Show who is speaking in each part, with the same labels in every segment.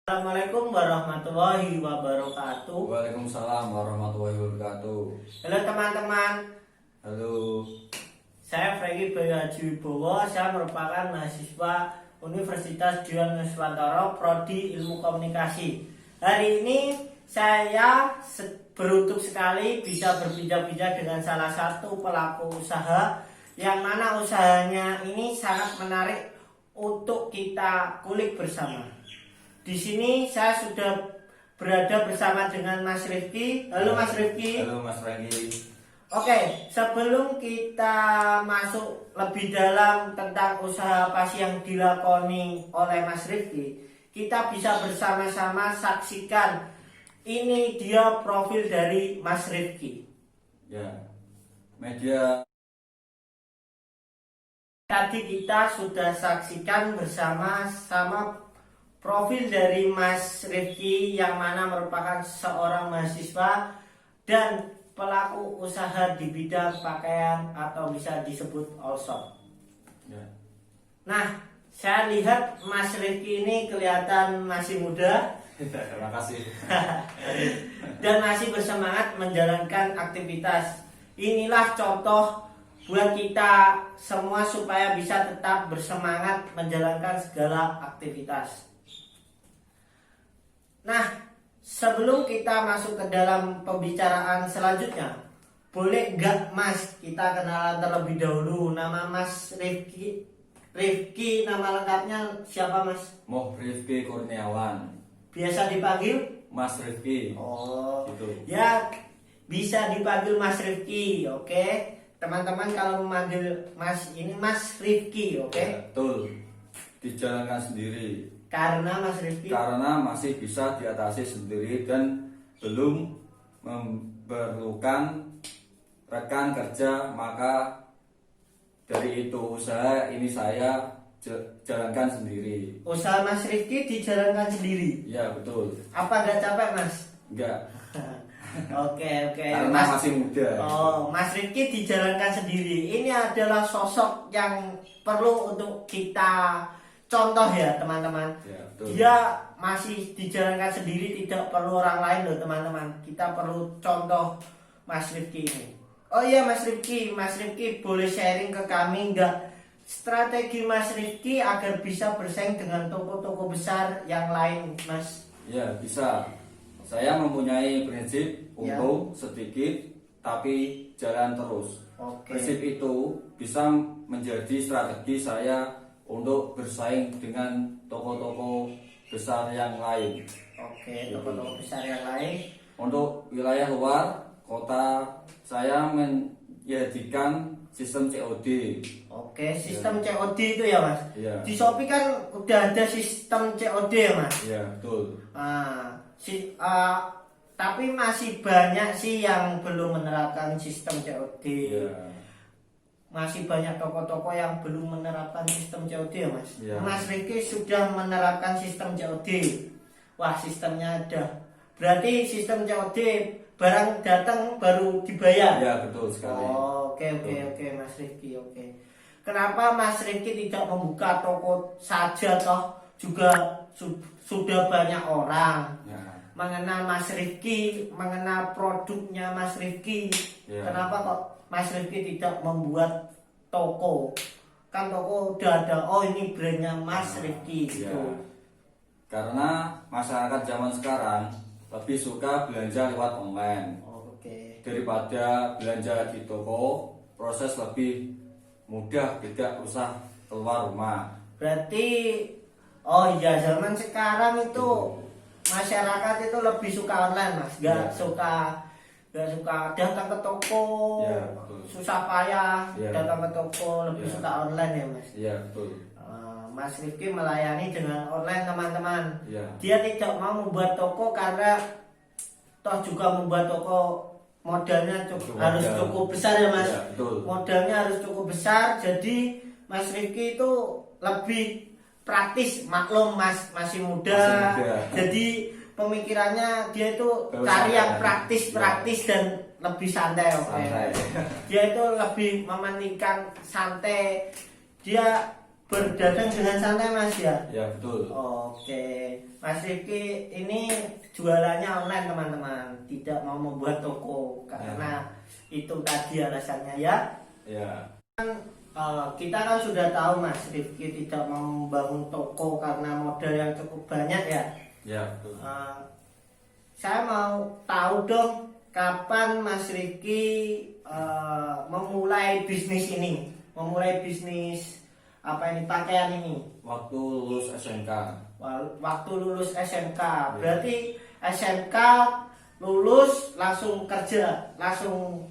Speaker 1: Assalamualaikum warahmatullahi wabarakatuh.
Speaker 2: Waalaikumsalam warahmatullahi wabarakatuh.
Speaker 1: Halo teman-teman,
Speaker 2: Halo.
Speaker 1: saya Franky Bayu Haji Wibowo. Saya merupakan mahasiswa Universitas Dian Nuswantoro, Prodi Ilmu Komunikasi. Hari ini saya beruntung sekali bisa berbincang-bincang dengan salah satu pelaku usaha, yang mana usahanya ini sangat menarik untuk kita kulik bersama. Di sini saya sudah berada bersama dengan Mas Rifki. Halo Mas Rifki.
Speaker 2: Halo Mas Franky.
Speaker 1: Oke, sebelum kita masuk lebih dalam tentang usaha apa sih yang dilakoni oleh Mas Rifki, kita bisa bersama-sama saksikan. Ini dia profil dari Mas Rifki.
Speaker 2: Ya, media.
Speaker 1: Tadi kita sudah saksikan bersama-sama profil dari Mas Rifki, yang mana merupakan seorang mahasiswa dan pelaku usaha di bidang pakaian atau bisa disebut all shop.
Speaker 2: Ya.
Speaker 1: Nah, saya lihat Mas Rifki ini kelihatan masih muda
Speaker 2: Terima kasih.
Speaker 1: dan masih bersemangat menjalankan aktivitas. Inilah contoh buat kita semua supaya bisa tetap bersemangat menjalankan segala aktivitas. Nah, sebelum kita masuk ke dalam pembicaraan selanjutnya, boleh nggak Mas kita kenalan terlebih dahulu? Nama Mas Rifki, nama lengkapnya siapa Mas?
Speaker 2: Moh Rifki Kurniawan.
Speaker 1: Biasa dipanggil?
Speaker 2: Mas Rifki.
Speaker 1: Oh,
Speaker 2: Gitu.
Speaker 1: ya bisa dipanggil Mas Rifki, oke? Teman-teman kalau memanggil Mas ini Mas Rifki, oke?
Speaker 2: Ya, betul. Dijalankan sendiri.
Speaker 1: Karena Mas Rifki
Speaker 2: Karena masih bisa diatasi sendiri dan belum memerlukan rekan kerja, maka dari itu usaha ini saya jalankan sendiri.
Speaker 1: usaha Mas Rifki dijalankan sendiri.
Speaker 2: Ya betul.
Speaker 1: Apa nggak capek Mas?
Speaker 2: Enggak.
Speaker 1: Oke.
Speaker 2: Karena
Speaker 1: Mas,
Speaker 2: masih muda.
Speaker 1: oh, Mas Rifki dijalankan sendiri. Ini adalah sosok yang perlu untuk kita contoh ya teman-teman.
Speaker 2: Ya, betul.
Speaker 1: Dia masih dijalankan sendiri, tidak perlu orang lain loh teman-teman. Kita perlu contoh Mas Rifki ini. Oh iya Mas Rifki boleh sharing ke kami nggak strategi Mas Rifki agar bisa bersaing dengan toko-toko besar yang lain Mas?
Speaker 2: Ya bisa. Saya mempunyai prinsip
Speaker 1: Ya.
Speaker 2: untung sedikit tapi jalan terus.
Speaker 1: Oke.
Speaker 2: Prinsip itu bisa menjadi strategi saya untuk bersaing dengan toko-toko besar yang lain.
Speaker 1: Oke, toko-toko besar yang lain.
Speaker 2: Untuk wilayah luar kota, saya menjadikan sistem COD.
Speaker 1: Oke, sistem COD itu ya Mas?
Speaker 2: Iya.
Speaker 1: Di Shopee kan udah ada sistem COD ya Mas?
Speaker 2: Ya betul.
Speaker 1: Tapi masih banyak sih yang belum menerapkan sistem COD.
Speaker 2: Ya.
Speaker 1: Masih banyak toko-toko yang belum menerapkan sistem COD ya Mas?
Speaker 2: Iya.
Speaker 1: Mas Rifki sudah menerapkan sistem COD. Wah, sistemnya ada. Berarti sistem COD barang datang baru dibayar.
Speaker 2: Ya betul sekali.
Speaker 1: Oh, oke Mas Rifki, oke. Kenapa Mas Rifki tidak membuka toko saja, toh juga sudah banyak orang
Speaker 2: Ya.
Speaker 1: mengenal Mas Rifki, mengenal produknya Mas Rifki.
Speaker 2: Ya.
Speaker 1: Kenapa kok Mas Rifki tidak membuat toko? Kan toko udah ada, oh ini brandnya Mas Rifki
Speaker 2: Ya.
Speaker 1: gitu.
Speaker 2: Karena masyarakat zaman sekarang lebih suka belanja lewat online
Speaker 1: Oh, oke.
Speaker 2: daripada belanja di toko. Proses lebih mudah, tidak usah keluar rumah.
Speaker 1: Berarti oh iya, zaman sekarang itu masyarakat itu lebih suka online Mas, nggak
Speaker 2: Ya.
Speaker 1: suka datang ke toko,
Speaker 2: Ya, betul.
Speaker 1: susah payah
Speaker 2: Ya.
Speaker 1: datang ke toko, lebih
Speaker 2: Ya.
Speaker 1: suka online ya Mas.
Speaker 2: Iya betul.
Speaker 1: Mas Rifki melayani dengan online teman-teman.
Speaker 2: Iya.
Speaker 1: Dia tidak mau membuat toko karena toh juga membuat toko modalnya harus
Speaker 2: Modal.
Speaker 1: cukup besar ya Mas.
Speaker 2: Ya, betul.
Speaker 1: Modalnya harus cukup besar, jadi Mas Rifki itu lebih praktis. Maklum Mas masih muda,
Speaker 2: Masih muda.
Speaker 1: jadi pemikirannya dia itu
Speaker 2: Terus
Speaker 1: cari yang
Speaker 2: santai.
Speaker 1: praktis dan lebih santai. Oke.
Speaker 2: Santai.
Speaker 1: Dia itu lebih mementingkan santai. Dia berdagang dengan santai Mas ya.
Speaker 2: Ya betul.
Speaker 1: Oke, Mas Rifki ini jualannya online teman-teman, tidak mau membuat toko karena itu tadi alasannya ya.
Speaker 2: Ya.
Speaker 1: Kita kan sudah tahu Mas Rifki tidak mau membangun toko karena modal yang cukup banyak ya.
Speaker 2: Ya betul.
Speaker 1: Saya mau tahu dong kapan Mas Rifki memulai bisnis ini, memulai bisnis apa ini pakaian ini.
Speaker 2: Waktu lulus SMK.
Speaker 1: Waktu lulus SMK,
Speaker 2: Ya.
Speaker 1: berarti SMK lulus langsung kerja, langsung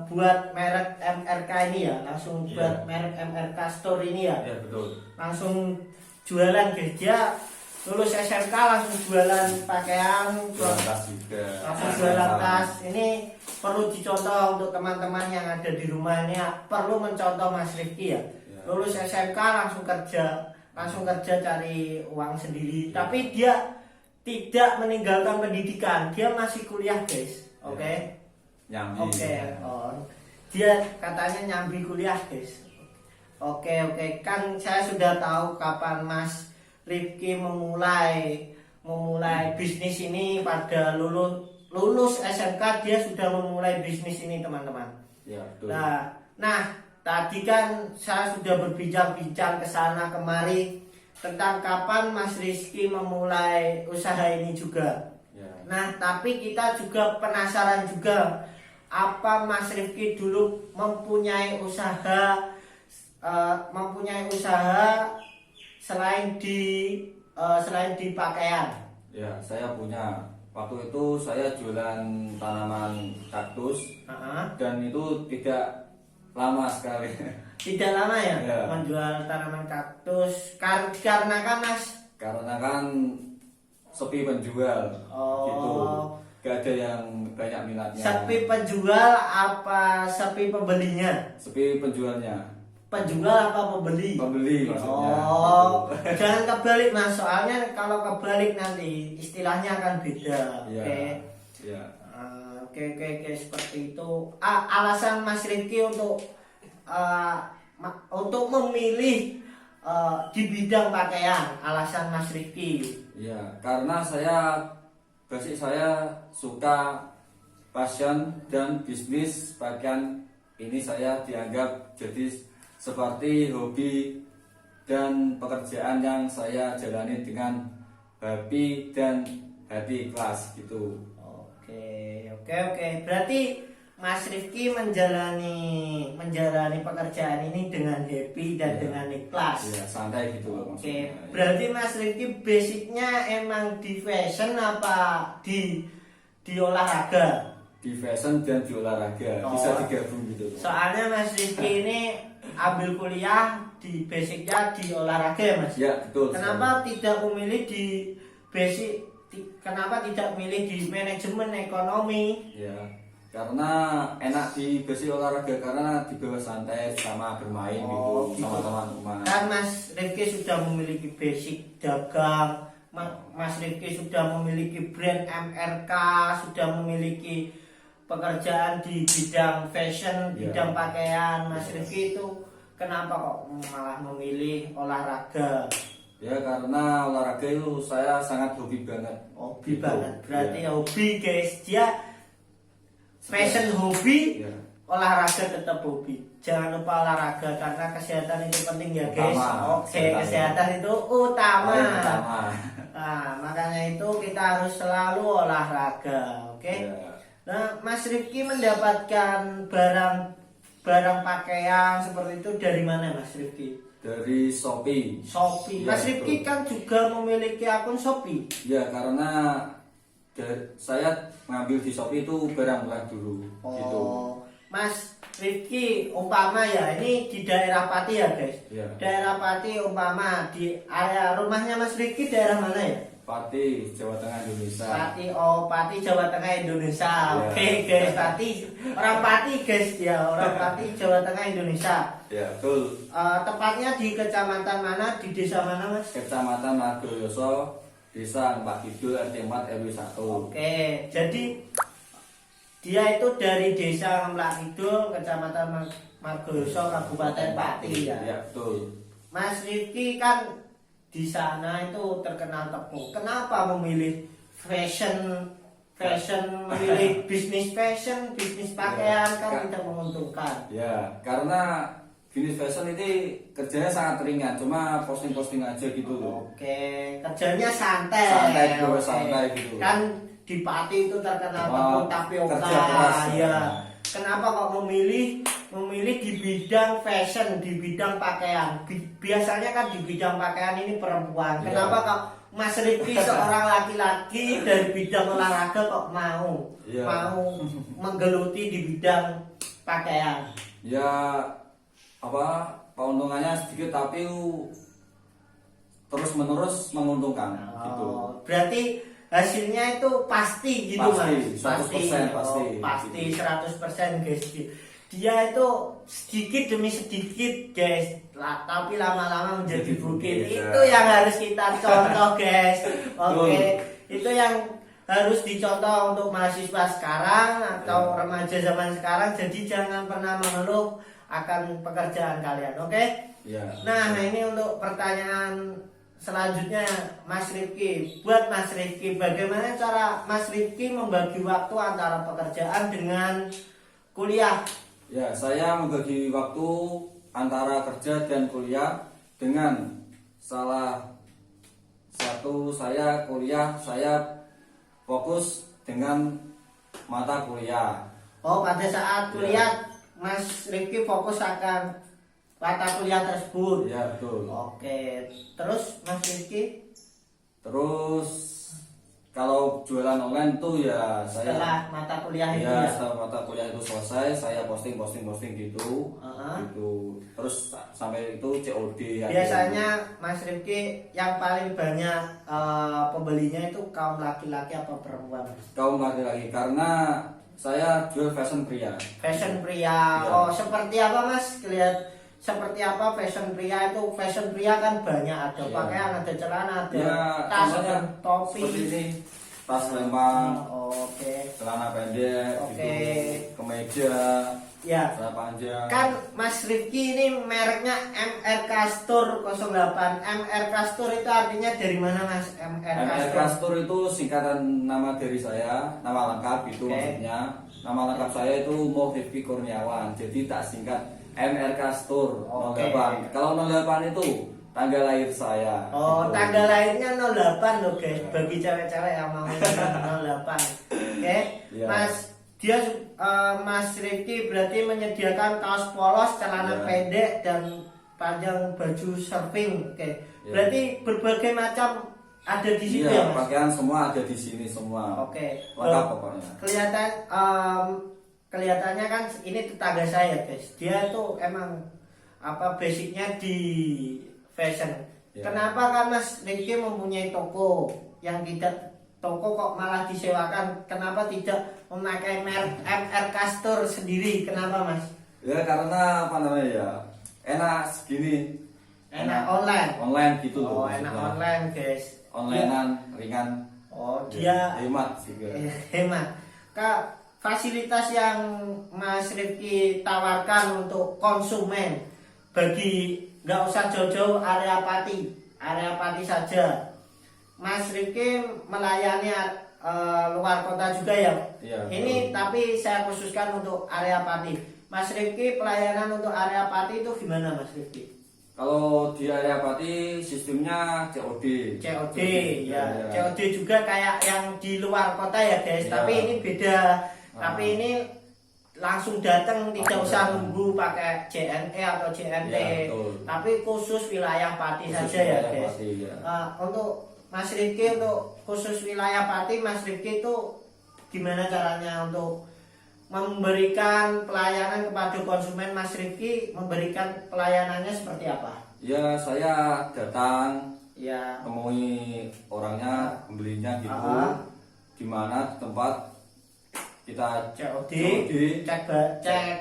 Speaker 1: buat merek MRK ini ya, langsung buat merek MRK Store ini ya,
Speaker 2: Ya betul.
Speaker 1: langsung jualan guys. Dia lulus SMK langsung jualan pakaian,
Speaker 2: Jualan tas juga.
Speaker 1: langsung jualan tas. Ini perlu dicontoh untuk teman-teman yang ada di rumah ini, perlu mencontoh Mas Rifki ya. Lulus SMK langsung kerja cari uang sendiri. Tapi dia tidak meninggalkan pendidikan, dia masih kuliah guys. Oke.
Speaker 2: Nyambi.
Speaker 1: Oke. Dia katanya nyambi kuliah guys. Oke. Kan saya sudah tahu kapan Mas Rifki memulai bisnis ini. Pada lulus SMK dia sudah memulai bisnis ini teman-teman.
Speaker 2: Ya betul.
Speaker 1: Nah, tadi kan saya sudah berbincang-bincang ke sana kemari tentang kapan Mas Rizky memulai usaha ini juga.
Speaker 2: Ya.
Speaker 1: Nah, tapi kita juga penasaran juga apa Mas Rizky dulu mempunyai usaha selain di pakaian.
Speaker 2: Ya, saya punya. Waktu itu saya jualan tanaman kaktus dan itu tidak lama sekali.
Speaker 1: Tidak lama ya,
Speaker 2: Ya.
Speaker 1: menjual tanaman kaktus karena kan Mas.
Speaker 2: Karena kan sepi penjual. Gitu. Gak ada yang banyak minatnya.
Speaker 1: Sepi penjual apa sepi pembelinya?
Speaker 2: Sepi penjualnya.
Speaker 1: Penjual apa pembeli?
Speaker 2: Pembeli maksudnya. Gitu.
Speaker 1: Jangan kebalik Mas, soalnya kalau kebalik nanti istilahnya akan beda.
Speaker 2: Iya.
Speaker 1: Oke.
Speaker 2: Iya.
Speaker 1: Oke, seperti itu. Alasan Mas Rifki untuk memilih di bidang pakaian, alasan Mas Rifki.
Speaker 2: Iya, karena basic saya suka fashion dan bisnis pakaian ini saya dianggap jadi seperti hobi dan pekerjaan yang saya jalani dengan happy dan hati ikhlas gitu.
Speaker 1: Oke. Berarti Mas Rifki menjalani pekerjaan ini dengan happy dan dengan ikhlas.
Speaker 2: Iya, santai gitu.
Speaker 1: Oke. Berarti Mas Rifki basicnya emang di fashion apa di olahraga?
Speaker 2: Di fashion dan di olahraga bisa digabung gitu.
Speaker 1: Soalnya Mas Rifki ini ambil kuliah di basicnya di olahraga ya Mas?
Speaker 2: Ya betul.
Speaker 1: Kenapa tidak memilih di basic? Kenapa tidak memilih di manajemen ekonomi?
Speaker 2: Ya, karena enak di basic olahraga karena di bawah santai sama bermain gitu sama teman-teman.
Speaker 1: Kan Mas Rifki sudah memiliki basic dagang, Mas Rifki sudah memiliki brand MRK, sudah memiliki pekerjaan di bidang fashion, bidang pakaian. Mas Rifki itu kenapa kok malah memilih olahraga?
Speaker 2: Ya karena olahraga itu saya sangat hobi banget.
Speaker 1: Hobi
Speaker 2: Gitu.
Speaker 1: banget, berarti
Speaker 2: Ya.
Speaker 1: hobi guys. Dia fashion hobi,
Speaker 2: Ya.
Speaker 1: olahraga tetap hobi. Jangan lupa olahraga karena kesehatan itu penting ya guys.
Speaker 2: Utama.
Speaker 1: Oke, kesehatan itu utama.
Speaker 2: Paling utama.
Speaker 1: Nah, makanya itu kita harus selalu olahraga, oke?
Speaker 2: Ya.
Speaker 1: Nah, Mas Rifki mendapatkan barang pakaian seperti itu dari mana Mas Rifki?
Speaker 2: Dari Shopee.
Speaker 1: Shopee.
Speaker 2: Ya,
Speaker 1: Mas Rifki
Speaker 2: betul.
Speaker 1: kan juga memiliki akun Shopee.
Speaker 2: Ya karena saya ngambil di Shopee itu barang murah dulu gitu.
Speaker 1: Mas Rifki umpama ya ini di daerah Pati ya guys.
Speaker 2: Ya.
Speaker 1: Daerah Pati umpama di area rumahnya Mas Rifki daerah mana ya?
Speaker 2: Pati, Jawa Tengah, Indonesia.
Speaker 1: Pati Jawa Tengah Indonesia.
Speaker 2: Ya.
Speaker 1: Oke guys, orang Pati guys ya, orang Pati Jawa Tengah Indonesia.
Speaker 2: Ya, betul.
Speaker 1: Tepatnya di kecamatan mana, di desa mana Mas?
Speaker 2: Kecamatan Margoyoso, Desa Empat Kidul, RT 4 RW 1.
Speaker 1: Oke, jadi dia itu dari desa Empat Kidul, kecamatan Margoyoso, Kabupaten Pati ya.
Speaker 2: Ya, betul.
Speaker 1: Mas Rifki kan di sana itu terkenal tepung. Kenapa memilih memilih bisnis fashion, bisnis pakaian kan tidak menguntungkan?
Speaker 2: Ya, karena bisnis fashion ini kerjanya sangat ringan, cuma posting-posting aja gitu loh.
Speaker 1: Oke, kerjanya santai.
Speaker 2: Santai gitu.
Speaker 1: Kan di Pati itu terkenal tepung tapioka.
Speaker 2: Kerja keras.
Speaker 1: Ya. Kenapa kok memilih di bidang fashion, di bidang pakaian? Biasanya kan di bidang pakaian ini perempuan. Kenapa kok Mas Rifki seorang laki-laki dari bidang olahraga kok mau menggeluti di bidang pakaian?
Speaker 2: Ya keuntungannya sedikit tapi terus menerus menguntungkan gitu.
Speaker 1: Berarti hasilnya itu pasti gitu
Speaker 2: pasti,
Speaker 1: Mas.
Speaker 2: 100% pasti.
Speaker 1: 100% guys. Dia itu sedikit demi sedikit guys, tapi lama-lama menjadi bukit. Itu yang harus kita contoh guys. Oke. Itu yang harus dicontoh untuk mahasiswa sekarang atau remaja zaman sekarang. Jadi jangan pernah mengeluh akan pekerjaan kalian. Oke?
Speaker 2: Ya.
Speaker 1: Nah, ini untuk pertanyaan selanjutnya Mas Rifki. Buat Mas Rifki, bagaimana cara Mas Rifki membagi waktu antara pekerjaan dengan kuliah?
Speaker 2: Ya, saya membagi waktu antara kerja dan kuliah dengan salah satu saya kuliah, saya fokus dengan mata kuliah.
Speaker 1: Oh, pada saat kuliah Mas Rifki fokus akan mata kuliah tersebut.
Speaker 2: Ya, betul.
Speaker 1: Oke, terus Mas Rifki?
Speaker 2: Terus kalau jualan online tuh ya saya
Speaker 1: Setelah mata kuliah itu ya?
Speaker 2: Setelah mata kuliah itu selesai saya posting gitu. Gitu. Terus sampai itu COD.
Speaker 1: Biasanya Mas Rifki yang paling banyak pembelinya itu kaum laki-laki apa perempuan?
Speaker 2: Kaum laki-laki karena saya jual fashion pria.
Speaker 1: Fashion pria. Oh, seperti apa Mas? Seperti apa fashion pria itu? Fashion pria kan banyak, ada pakaian, ada celana, ada tas, ada topi.
Speaker 2: Seperti ini, tas lempang, celana pendek, kemeja, celana panjang.
Speaker 1: Kan Mas Rifki ini mereknya MR Castor 08. MR Castor itu artinya dari mana Mas?
Speaker 2: MR Castor itu singkatan nama dari saya, nama lengkap itu maksudnya. Nama lengkap saya itu Mo Rifki Kurniawan. Jadi tak singkat MR Castor 08. Kalau 08 itu tanggal lahir saya.
Speaker 1: Oh, gitu. Tanggal lahirnya 08 loh guys. Bagi cewek-cewek yang mau 08. Oke. Mas Rifki berarti menyediakan kaos polos, celana pendek dan panjang baju surfing. Oke. Berarti berbagai macam ada di situ ya, Mas?
Speaker 2: Pakaian semua ada di sini semua.
Speaker 1: Oke.
Speaker 2: Lengkap pokoknya.
Speaker 1: Kelihatannya kan ini tetangga saya guys, dia tuh emang basicnya di fashion. Kenapa kan Mas Rifki mempunyai toko yang tidak toko kok malah disewakan? Kenapa tidak memakai merek MR Castor sendiri? Kenapa Mas?
Speaker 2: Ya karena enak segini.
Speaker 1: Enak online
Speaker 2: gitu loh.
Speaker 1: Oh, enak online guys.
Speaker 2: Onlinean ringan.
Speaker 1: Oh, dia
Speaker 2: hemat juga.
Speaker 1: Hemat. Fasilitas yang Mas Rifki tawarkan untuk konsumen bagi nggak usah jauh-jauh area Pati saja. Mas Rifki melayani luar kota juga ya? Ini tapi saya khususkan untuk area Pati. Mas Rifki pelayanan untuk area Pati itu gimana Mas Rifki?
Speaker 2: Kalau di area Pati sistemnya COD
Speaker 1: ya. COD juga kayak yang di luar kota ya guys, tapi ini beda. Tapi ini langsung datang, tidak usah nunggu pakai JNE atau JNT. Tapi khusus wilayah Pati saja ya guys. Untuk Mas Rifki, untuk khusus wilayah Pati, Mas Rifki itu gimana caranya untuk memberikan pelayanan kepada konsumen? Mas Rifki memberikan pelayanannya seperti apa?
Speaker 2: Ya saya datang, temui orangnya, pembelinya gitu, di mana tempat kita
Speaker 1: COD, cek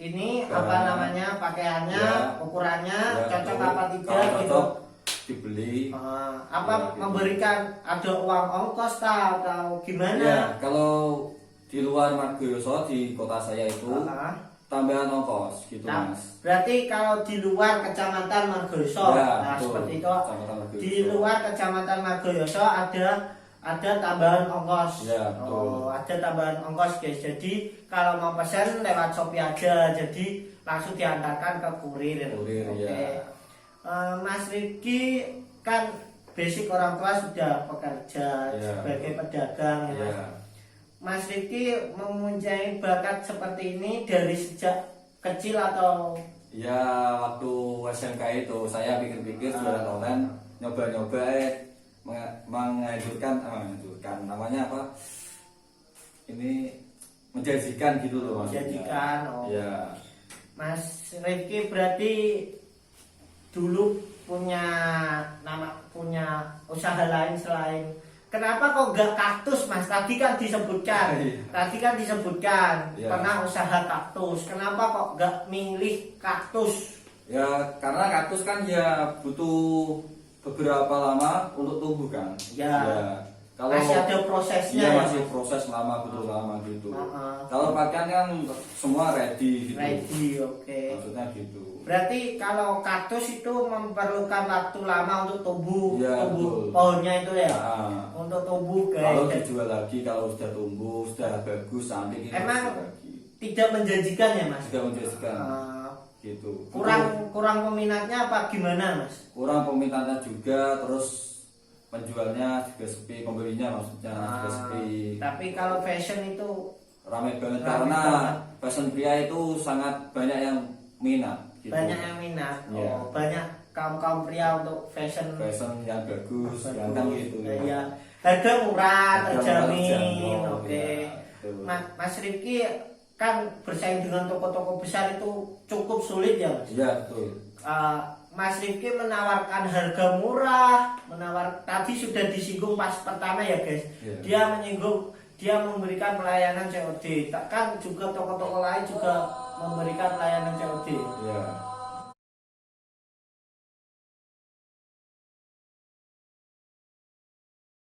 Speaker 1: ini pakaiannya, ukurannya cocok apa tidak gitu.
Speaker 2: Dibeli.
Speaker 1: Memberikan ada uang ongkos atau gimana?
Speaker 2: Ya, kalau di luar Margoyoso di kota saya itu tambahan ongkos gitu
Speaker 1: Nah,
Speaker 2: Mas.
Speaker 1: berarti kalau di luar Kecamatan Margoyoso,
Speaker 2: Ya,
Speaker 1: nah
Speaker 2: betul.
Speaker 1: seperti itu.
Speaker 2: Kecamatan Margoyoso.
Speaker 1: Di luar Kecamatan Margoyoso ada tambahan ongkos.
Speaker 2: Ya, betul.
Speaker 1: Oh, ada tambahan ongkos guys. Jadi kalau mau pesan lewat Shopee aja. Jadi langsung diantarkan ke kurir.
Speaker 2: Kurir, ya.
Speaker 1: Mas Rifki kan basic orang tua sudah bekerja
Speaker 2: Ya.
Speaker 1: sebagai pedagang ya. Mas.
Speaker 2: Ya.
Speaker 1: Mas Rifki mempunyai bakat seperti ini dari sejak kecil atau
Speaker 2: Ya waktu SMK itu saya pikir-pikir jualan online, nyoba-nyoba menganjurkan namanya apa? Ini menjanjikan gitu loh maksudnya.
Speaker 1: menjadikan? Oh.
Speaker 2: Ya.
Speaker 1: Mas Rifki berarti dulu punya usaha lain selain. Kenapa kok gak kaktus Mas? Tadi kan disebutkan,
Speaker 2: Iya.
Speaker 1: pernah usaha kaktus. Kenapa kok gak milih kaktus?
Speaker 2: Ya karena kaktus kan ya butuh beberapa lama untuk tumbuh kan.
Speaker 1: Ya.
Speaker 2: Kalau
Speaker 1: Masih ada prosesnya.
Speaker 2: iya
Speaker 1: Ya,
Speaker 2: masih
Speaker 1: Mas?
Speaker 2: proses lama butuh lama gitu.
Speaker 1: Uh-uh.
Speaker 2: Kalau pakaian kan semua ready gitu.
Speaker 1: Ready, oke.
Speaker 2: Maksudnya gitu.
Speaker 1: Berarti kalau kaktus itu memerlukan waktu lama untuk tumbuh,
Speaker 2: Iya,
Speaker 1: tumbuh
Speaker 2: betul.
Speaker 1: pohonnya itu ya,
Speaker 2: Nah,
Speaker 1: untuk tumbuh
Speaker 2: kalau
Speaker 1: guys.
Speaker 2: dijual lagi kalau sudah tumbuh sudah bagus sampai kita
Speaker 1: Emang
Speaker 2: jual lagi.
Speaker 1: tidak menjanjikan ya Mas?
Speaker 2: Sudah menjanjikan gitu.
Speaker 1: Kurang peminatnya apa gimana Mas?
Speaker 2: Kurang peminatnya juga, terus penjualnya juga sepi, pembelinya maksudnya juga sepi.
Speaker 1: Tapi kalau fashion itu
Speaker 2: Ramai banget
Speaker 1: Ramai
Speaker 2: karena
Speaker 1: banget.
Speaker 2: fashion pria itu sangat banyak yang minat gitu.
Speaker 1: banyak yang minat.
Speaker 2: Iya.
Speaker 1: Oh, banyak kaum pria untuk fashion.
Speaker 2: Fashion yang bagus, ganteng gitu.
Speaker 1: Iya. Harga murah,
Speaker 2: Harga
Speaker 1: terjamin.
Speaker 2: terjangkau,
Speaker 1: Oke.
Speaker 2: iya, betul.
Speaker 1: Mas Rifki kan bersaing dengan toko-toko besar itu cukup sulit ya Mas?
Speaker 2: Iya betul.
Speaker 1: Mas Rifki menawarkan harga murah, tadi sudah disinggung pas pertama ya guys.
Speaker 2: Iya.
Speaker 1: Dia memberikan pelayanan COD. Kan juga toko-toko lain juga memberikan pelayanan COD.
Speaker 2: Iya.